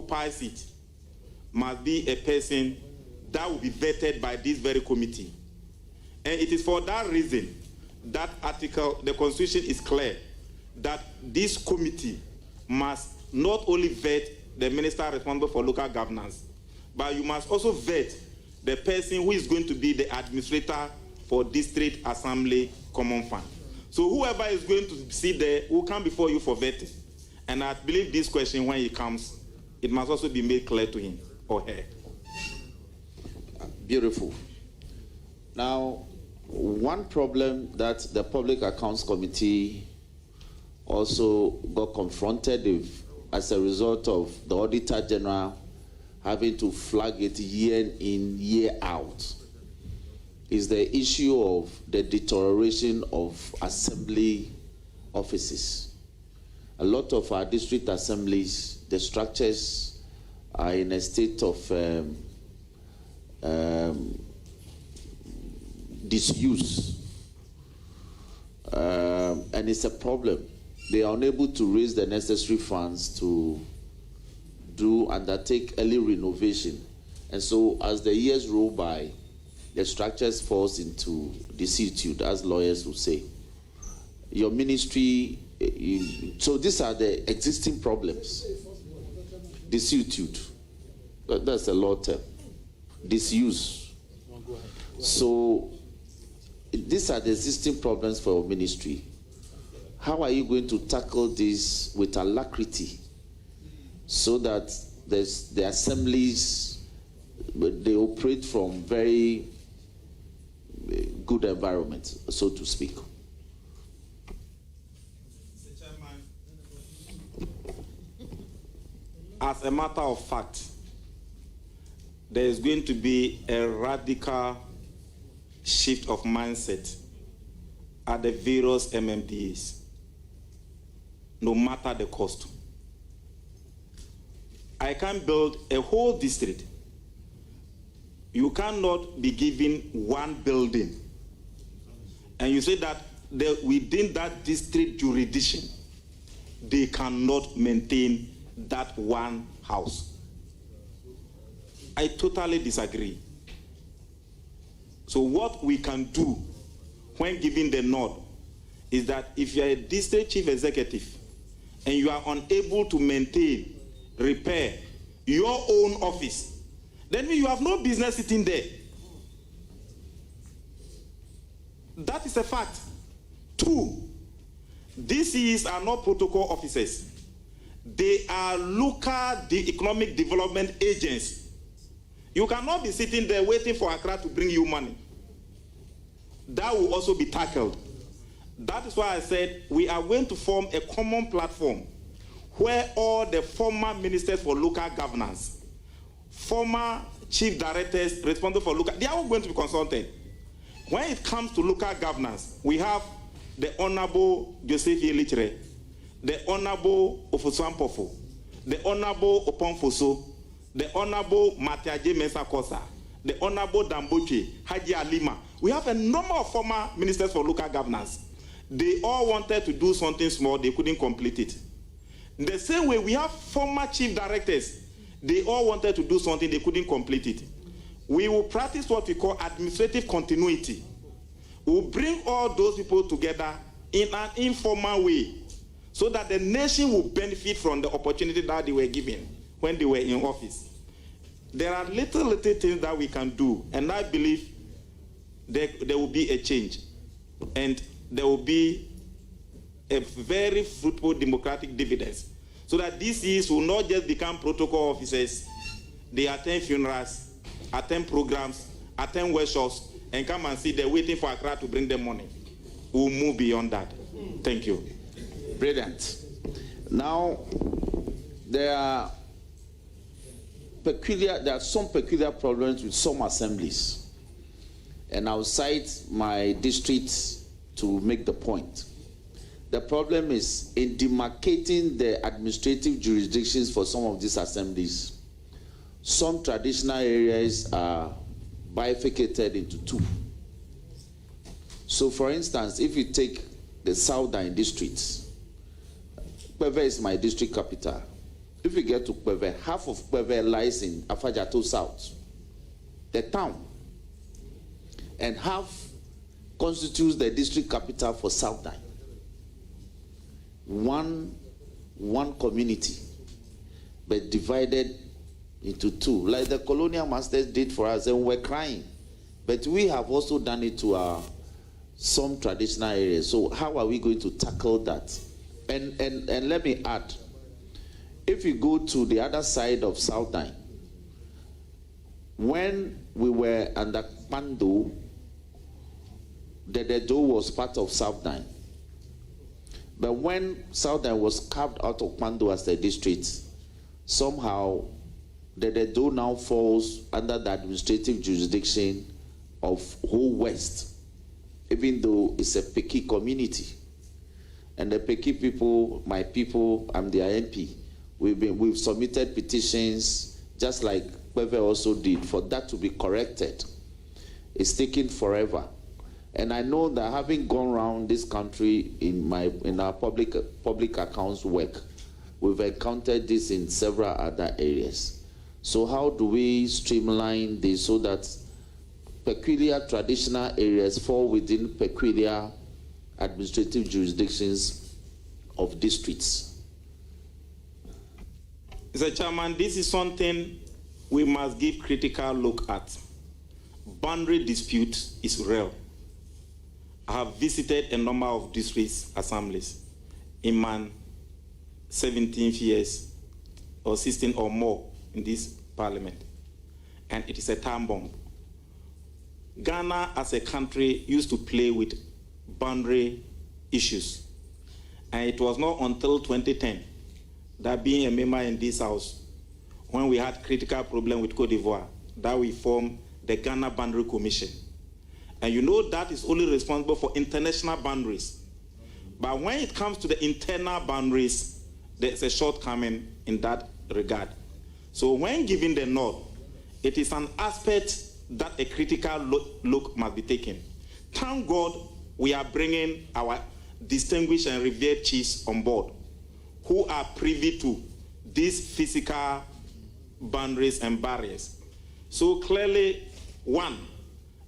occupies it must be a person that will be vetted by this very committee. And it is for that reason that article, the Constitution is clear that this committee must not only vet the minister responsible for local governance, but you must also vet the person who is going to be the administrator for district assembly common fund. So whoever is going to sit there will come before you for vetting. And I believe this question, when he comes, it must also be made clear to him or her. Beautiful. Now, one problem that the Public Accounts Committee also got confronted with as a result of the Auditor General having to flag it year in, year out, is the issue of the deterioration of assembly offices. A lot of our district assemblies, the structures are in a state of disuse, and it's a problem. They are unable to raise the necessary funds to undertake early renovation, and so as the years roll by, the structures falls into desuetude, as lawyers will say. Your ministry, so these are the existing problems. Desuetude, that's a law term. Disuse. So these are the existing problems for your ministry. How are you going to tackle this with alacrity so that the assemblies, they operate from very good environment, so to speak? Mr. Chairman, as a matter of fact, there is going to be a radical shift of mindset at the various MMDAs, no matter the cost. I can build a whole district. You cannot be given one building and you say that within that district jurisdiction, they cannot maintain that one house. I totally disagree. So what we can do when giving the nod is that if you are a district chief executive and you are unable to maintain, repair your own office, then you have no business sitting there. That is a fact. 2, DCEs are not protocol officers. They are local economic development agents. You cannot be sitting there waiting for Accra to bring you money. That will also be tackled. That is why I said we are going to form a common platform where all the former ministers for local governance, former chief directors responsible for local, they are all going to be consulted. When it comes to local governance, we have the Honorable Joseph Yelichre, the Honorable Ofosuampofo, the Honorable Oponfoso, the Honorable Matiaje Mensah-Kosa, the Honorable Damboche, Haji Alima. We have a number of former ministers for local governance. They all wanted to do something small, they couldn't complete it. In the same way, we have former chief directors. They all wanted to do something, they couldn't complete it. We will practice what we call administrative continuity. We'll bring all those people together in an informal way so that the nation will benefit from the opportunity that they were given when they were in office. There are little things that we can do, and I believe there will be a change. And there will be a very fruitful democratic dividends, so that DCEs will not just become protocol officers. They attend funerals, attend programs, attend workshops, and come and see they're waiting for Accra to bring them money. We'll move beyond that. Thank you. Brilliant. Now, there are some peculiar problems with some assemblies, and I'll cite my district to make the point. The problem is in demarcating the administrative jurisdictions for some of these assemblies. Some traditional areas are bifurcated into 2. So for instance, if you take the southern districts, Kwebe is my district capital, if you get to Kweve, half of Kweve lies in Afajato South, the town, and half constitutes the district capital for South Dine. One community, but divided into two, like the colonial masters did for us, and we're crying. But we have also done it to some traditional areas. So how are we going to tackle that? And let me add, if you go to the other side of South Dine, when we were under Pando, the Dedo was part of South Dine. But when South Dine was carved out of Pando as the district, somehow the Dedo now falls under the administrative jurisdiction of whole West, even though it's a Peki community. And the Peki people, my people, I'm their MP. We've submitted petitions, just like Kweve also did, for that to be corrected. It's taking forever. And I know that having gone around this country in our public accounts work, we've encountered this in several other areas. So how do we streamline this so that peculiar traditional areas fall within peculiar administrative jurisdictions of districts? Mr. Chairman, this is something we must give critical look at. Boundary dispute is real. I have visited a number of district assemblies in my 17 years or 16 or more in this parliament, and it is a time bomb. Ghana as a country used to play with boundary issues, and it was not until 2010 that, being a member in this house, when we had critical problem with Cote d'Ivoire, that we formed the Ghana Boundary Commission. And you know that is only responsible for international boundaries. But when it comes to the internal boundaries, there's a shortcoming in that regard. So when given the nod, it is an aspect that a critical look must be taken. Thank God we are bringing our distinguished and revered chiefs on board who are privy to these physical boundaries and barriers. So clearly, one,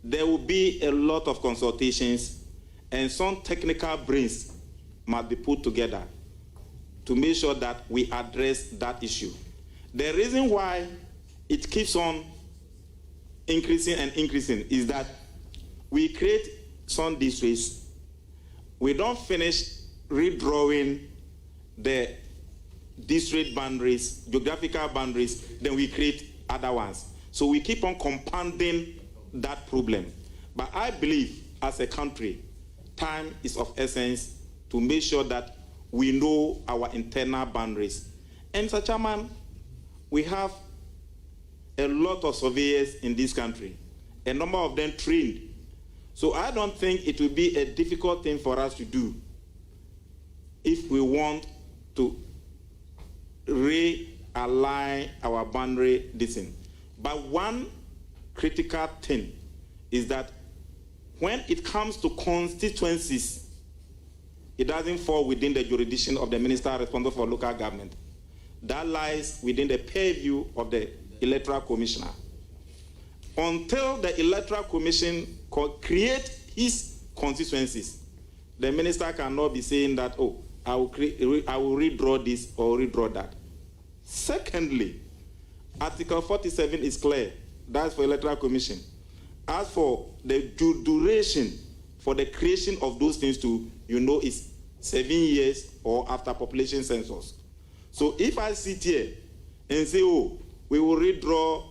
there will be a lot of consultations and some technical brains must be put together to make sure that we address that issue. The reason why it keeps on increasing and increasing is that we create some districts, we don't finish redrawing the district boundaries, geographical boundaries, then we create other ones. So we keep on compounding that problem. But I believe as a country, time is of essence to make sure that we know our internal boundaries. And Mr. Chairman, we have a lot of surveyors in this country, a number of them trained. So I don't think it will be a difficult thing for us to do if we want to realign our boundary distance. But one critical thing is that when it comes to constituencies, it doesn't fall within the jurisdiction of the minister responsible for local government. That lies within the purview of the electoral commissioner. Until the electoral commission create his constituencies, the minister cannot be saying that, oh, I will redraw this or redraw that. Secondly, Article 47 is clear. That's for electoral commission. As for the duration for the creation of those things to, is 7 years or after population census. So if I sit here and say, oh, we will redraw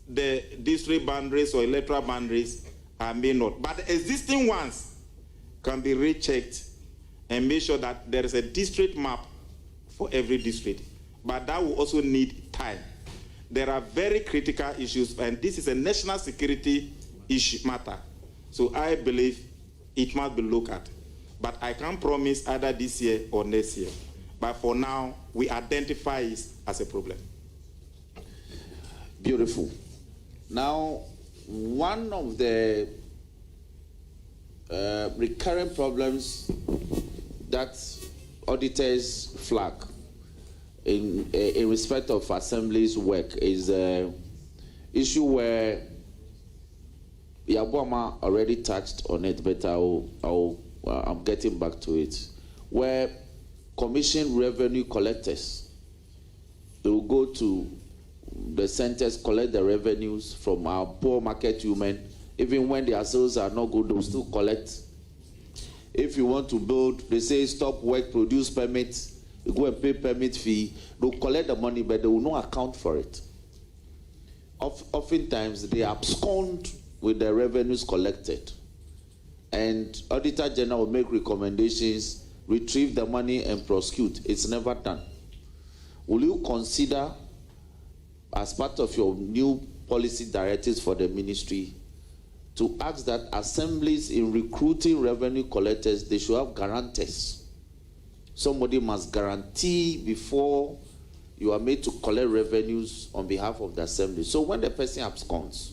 the district boundaries or electoral boundaries, I may not. But the existing ones can be rechecked and make sure that there is a district map for every district. But that will also need time. There are very critical issues, and this is a national security issue matter. So I believe it must be looked at. But I can't promise either this year or next year. But for now, we identify it as a problem. Beautiful. Now, one of the recurrent problems that auditors flag in respect of Assembly's work is an issue where Yabuama already touched on it, but I'm getting back to it, where commission revenue collectors, they will go to the centers, collect the revenues from our poor market women. Even when their sales are not good, they will still collect. If you want to build, they say stop work, produce permits, you go and pay permit fee, they'll collect the money, but they will not account for it. Oftentimes, they abscond with the revenues collected. And Auditor General will make recommendations, retrieve the money and prosecute. It's never done. Will you consider, as part of your new policy directives for the ministry, to ask that assemblies in recruiting revenue collectors, they should have guarantors? Somebody must guarantee before you are made to collect revenues on behalf of the assembly. So when the person absconds,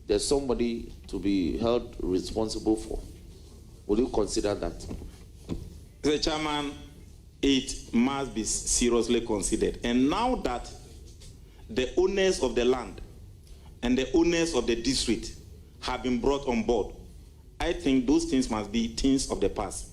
there's somebody to be held responsible for. Will you consider that? Mr. Chairman, it must be seriously considered. And now that the owners of the land and the owners of the district have been brought on board, I think those things must be things of the past.